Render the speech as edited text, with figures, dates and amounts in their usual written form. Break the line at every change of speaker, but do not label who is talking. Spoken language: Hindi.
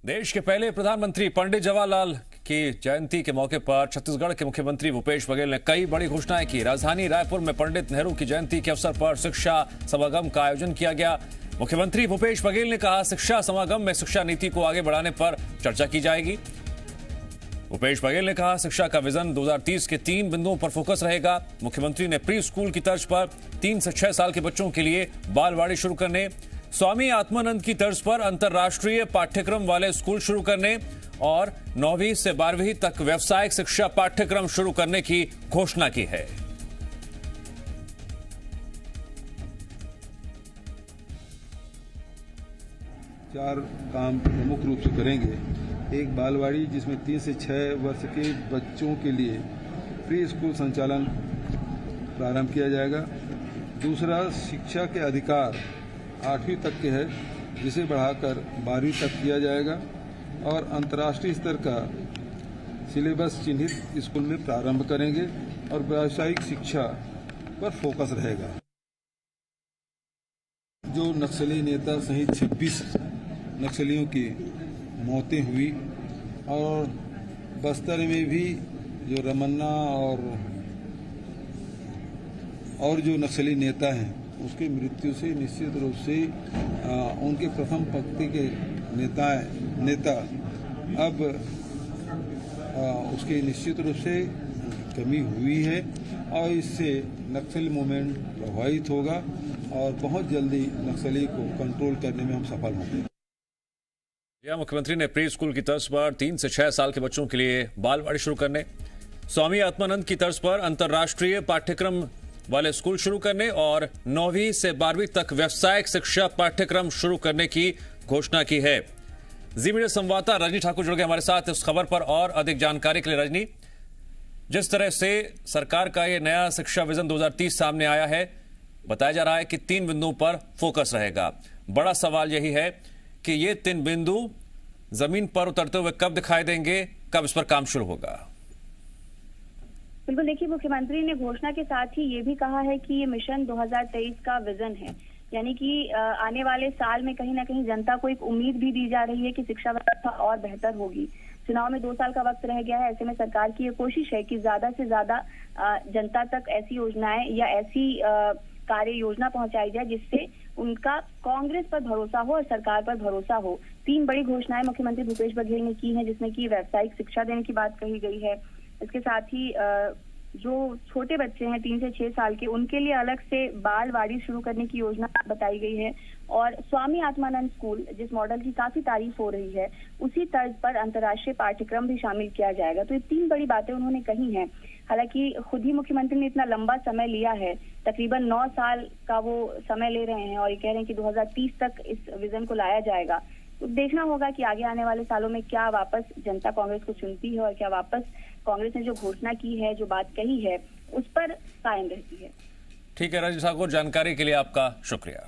देश के पहले प्रधानमंत्री पंडित जवाहरलाल की जयंती के मौके पर छत्तीसगढ़ के मुख्यमंत्री भूपेश बघेल ने कई बड़ी घोषणाएं की। राजधानी रायपुर में पंडित नेहरू की जयंती के अवसर पर शिक्षा समागम का आयोजन किया गया। मुख्यमंत्री भूपेश बघेल ने कहा, शिक्षा समागम में शिक्षा नीति को आगे बढ़ाने पर चर्चा की जाएगी। भूपेश बघेल ने कहा, शिक्षा का विजन 2030 के 3 बिंदुओं पर फोकस रहेगा। मुख्यमंत्री ने प्री स्कूल की तर्ज पर 3 से 6 साल के बच्चों के लिए बालवाड़ी शुरू करने, स्वामी आत्मानंद की तर्ज पर अंतर्राष्ट्रीय पाठ्यक्रम वाले स्कूल शुरू करने और 9वीं से 12वीं तक व्यावसायिक शिक्षा पाठ्यक्रम शुरू करने की घोषणा की है।
चार काम प्रमुख रूप से करेंगे। एक बालवाड़ी जिसमें 3 से 6 वर्ष के बच्चों के लिए प्री स्कूल संचालन प्रारंभ किया जाएगा। दूसरा, शिक्षा के अधिकार 8वीं तक के है, जिसे बढ़ाकर 12वीं तक किया जाएगा और अंतर्राष्ट्रीय स्तर का सिलेबस चिन्हित स्कूल में प्रारंभ करेंगे और व्यावसायिक शिक्षा पर फोकस रहेगा। जो नक्सली नेता सहित 26 नक्सलियों की मौतें हुई और बस्तर में भी जो रमन्ना और जो नक्सली नेता हैं उसकी मृत्यु से निश्चित रूप से उनके प्रथम पंक्ति के नेता अब उसकी निश्चित रूप से कमी हुई है और इससे नक्सल मूवमेंट प्रभावित होगा और बहुत जल्दी नक्सली को कंट्रोल करने में हम सफल होंगे।
मुख्यमंत्री ने प्री स्कूल की तर्ज पर 3 से 6 साल के बच्चों के लिए बालवाड़ी शुरू करने, स्वामी आत्मानंद की तर्ज पर अंतर्राष्ट्रीय पाठ्यक्रम वाले स्कूल शुरू करने और 9वीं से 12वीं तक व्यावसायिक शिक्षा पाठ्यक्रम शुरू करने की घोषणा की है। जी मीडिया संवाददाता रजनी ठाकुर जुड़ गए हमारे साथ इस खबर पर और अधिक जानकारी के लिए। रजनी, जिस तरह से सरकार का यह नया शिक्षा विजन 2030 सामने आया है, बताया जा रहा है कि 3 बिंदुओं पर फोकस रहेगा। बड़ा सवाल यही है कि ये 3 बिंदु जमीन पर उतरते हुए कब दिखाई देंगे, कब इस पर काम शुरू होगा?
बिल्कुल, देखिए, मुख्यमंत्री ने घोषणा के साथ ही ये भी कहा है कि ये मिशन 2023 का विजन है, यानी कि आने वाले साल में कहीं ना कहीं जनता को एक उम्मीद भी दी जा रही है कि शिक्षा व्यवस्था और बेहतर होगी। चुनाव में 2 साल का वक्त रह गया है, ऐसे में सरकार की ये कोशिश है कि ज्यादा से ज्यादा जनता तक ऐसी योजनाएं या ऐसी कार्य योजना पहुंचाई जाए जिससे उनका कांग्रेस पर भरोसा हो और सरकार पर भरोसा हो। 3 बड़ी घोषणाएं मुख्यमंत्री भूपेश बघेल ने की हैं, जिसमें कि व्यावसायिक शिक्षा देने की बात कही गई है। इसके साथ ही जो छोटे बच्चे हैं 3 से 6 साल के, उनके लिए अलग से बालवाड़ी शुरू करने की योजना बताई गई है और स्वामी आत्मानंद स्कूल, जिस मॉडल की काफी तारीफ हो रही है, उसी तर्ज पर अंतर्राष्ट्रीय पाठ्यक्रम भी शामिल किया जाएगा। तो ये 3 बड़ी बातें उन्होंने कही हैं। हालांकि खुद ही मुख्यमंत्री ने इतना लंबा समय लिया है, तकरीबन 9 साल का वो समय ले रहे हैं और ये कह रहे हैं कि 2030 तक इस विजन को लाया जाएगा। तो देखना होगा कि आगे आने वाले सालों में क्या वापस जनता कांग्रेस को चुनती है और क्या वापस कांग्रेस ने जो घोषणा की है, जो बात कही है, उस पर कायम रहती है।
ठीक है रजनी ठाकुर, जानकारी के लिए आपका शुक्रिया।